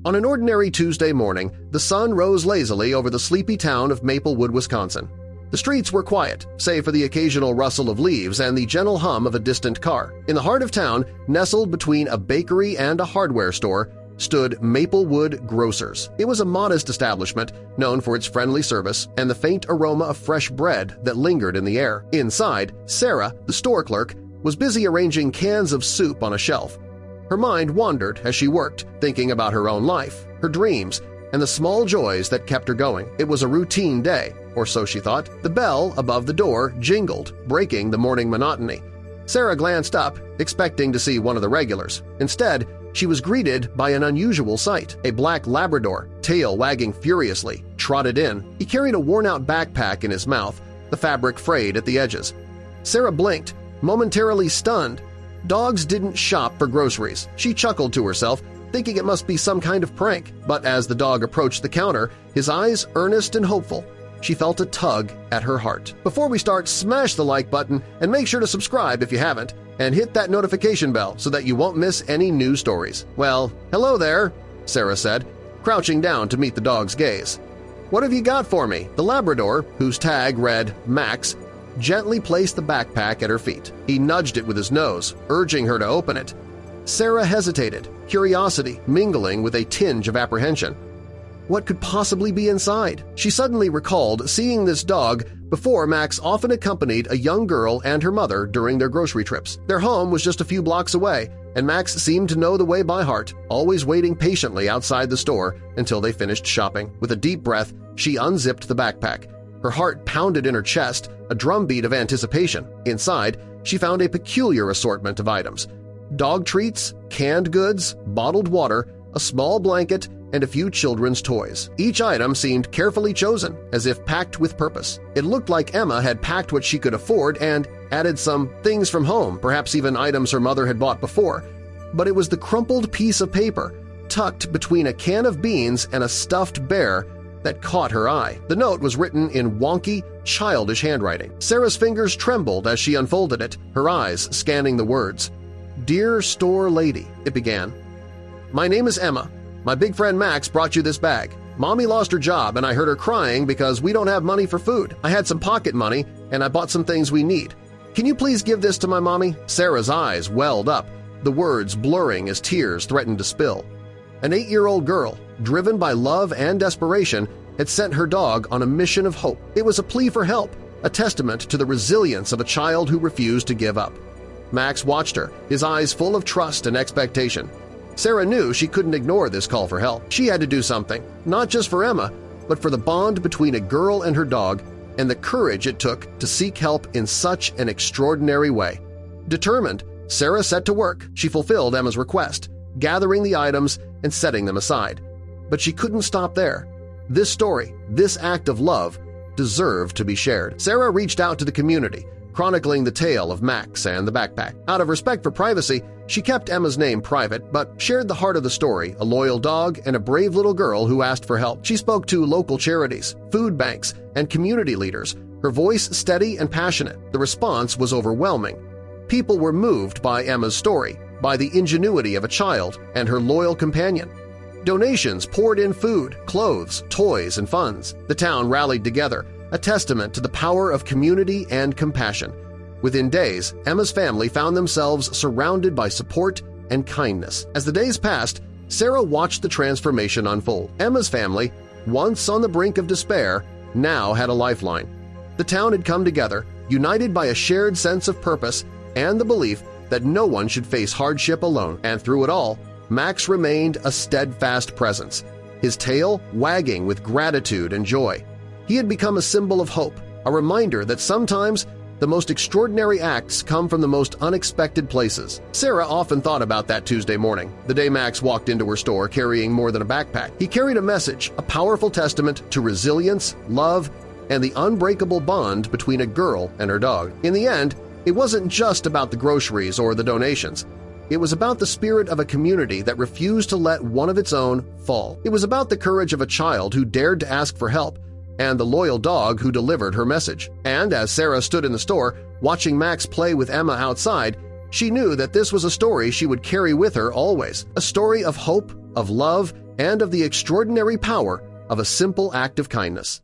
On an ordinary Tuesday morning, the sun rose lazily over the sleepy town of Maplewood, Wisconsin. The streets were quiet, save for the occasional rustle of leaves and the gentle hum of a distant car. In the heart of town, nestled between a bakery and a hardware store, stood Maplewood Grocers. It was a modest establishment, known for its friendly service and the faint aroma of fresh bread that lingered in the air. Inside, Sarah, the store clerk, was busy arranging cans of soup on a shelf. Her mind wandered as she worked, thinking about her own life, her dreams, and the small joys that kept her going. It was a routine day, or so she thought. The bell above the door jingled, breaking the morning monotony. Sarah glanced up, expecting to see one of the regulars. Instead, she was greeted by an unusual sight. A black Labrador, tail wagging furiously, trotted in. He carried a worn-out backpack in his mouth, the fabric frayed at the edges. Sarah blinked, momentarily stunned. Dogs didn't shop for groceries. She chuckled to herself, thinking it must be some kind of prank. But as the dog approached the counter, his eyes earnest and hopeful, she felt a tug at her heart. Before we start, smash the like button and make sure to subscribe if you haven't, and hit that notification bell so that you won't miss any new stories. Well, hello there, Sarah said, crouching down to meet the dog's gaze. What have you got for me? The Labrador, whose tag read Max, gently placed the backpack at her feet. He nudged it with his nose, urging her to open it. Sarah hesitated, curiosity mingling with a tinge of apprehension. What could possibly be inside? She suddenly recalled seeing this dog before Max often accompanied a young girl and her mother during their grocery trips. Their home was just a few blocks away, and Max seemed to know the way by heart, always waiting patiently outside the store until they finished shopping. With a deep breath, she unzipped the backpack. Her heart pounded in her chest, a drumbeat of anticipation. Inside, she found a peculiar assortment of items: dog treats, canned goods, bottled water, a small blanket, and a few children's toys. Each item seemed carefully chosen, as if packed with purpose. It looked like Emma had packed what she could afford and added some things from home, perhaps even items her mother had bought before. But it was the crumpled piece of paper, tucked between a can of beans and a stuffed bear, that caught her eye. The note was written in wonky, childish handwriting. Sarah's fingers trembled as she unfolded it, her eyes scanning the words. "Dear Store Lady," it began. "My name is Emma. My big friend Max brought you this bag. Mommy lost her job and I heard her crying because we don't have money for food. I had some pocket money and I bought some things we need. Can you please give this to my mommy?" Sarah's eyes welled up, the words blurring as tears threatened to spill. An 8-year-old girl, driven by love and desperation, had sent her dog on a mission of hope. It was a plea for help, a testament to the resilience of a child who refused to give up. Max watched her, his eyes full of trust and expectation. Sarah knew she couldn't ignore this call for help. She had to do something, not just for Emma, but for the bond between a girl and her dog and the courage it took to seek help in such an extraordinary way. Determined, Sarah set to work. She fulfilled Emma's request, gathering the items and setting them aside. But she couldn't stop there. This story, this act of love, deserved to be shared. Sarah reached out to the community, chronicling the tale of Max and the backpack. Out of respect for privacy, she kept Emma's name private but shared the heart of the story, a loyal dog and a brave little girl who asked for help. She spoke to local charities, food banks, and community leaders, her voice steady and passionate. The response was overwhelming. People were moved by Emma's story, by the ingenuity of a child and her loyal companion. Donations poured in food, clothes, toys, and funds. The town rallied together, a testament to the power of community and compassion. Within days, Emma's family found themselves surrounded by support and kindness. As the days passed, Sarah watched the transformation unfold. Emma's family, once on the brink of despair, now had a lifeline. The town had come together, united by a shared sense of purpose and the belief that no one should face hardship alone. And through it all, Max remained a steadfast presence, his tail wagging with gratitude and joy. He had become a symbol of hope, a reminder that sometimes the most extraordinary acts come from the most unexpected places. Sarah often thought about that Tuesday morning, the day Max walked into her store carrying more than a backpack. He carried a message, a powerful testament to resilience, love, and the unbreakable bond between a girl and her dog. In the end, it wasn't just about the groceries or the donations. It was about the spirit of a community that refused to let one of its own fall. It was about the courage of a child who dared to ask for help, and the loyal dog who delivered her message. And as Sarah stood in the store, watching Max play with Emma outside, she knew that this was a story she would carry with her always, a story of hope, of love, and of the extraordinary power of a simple act of kindness.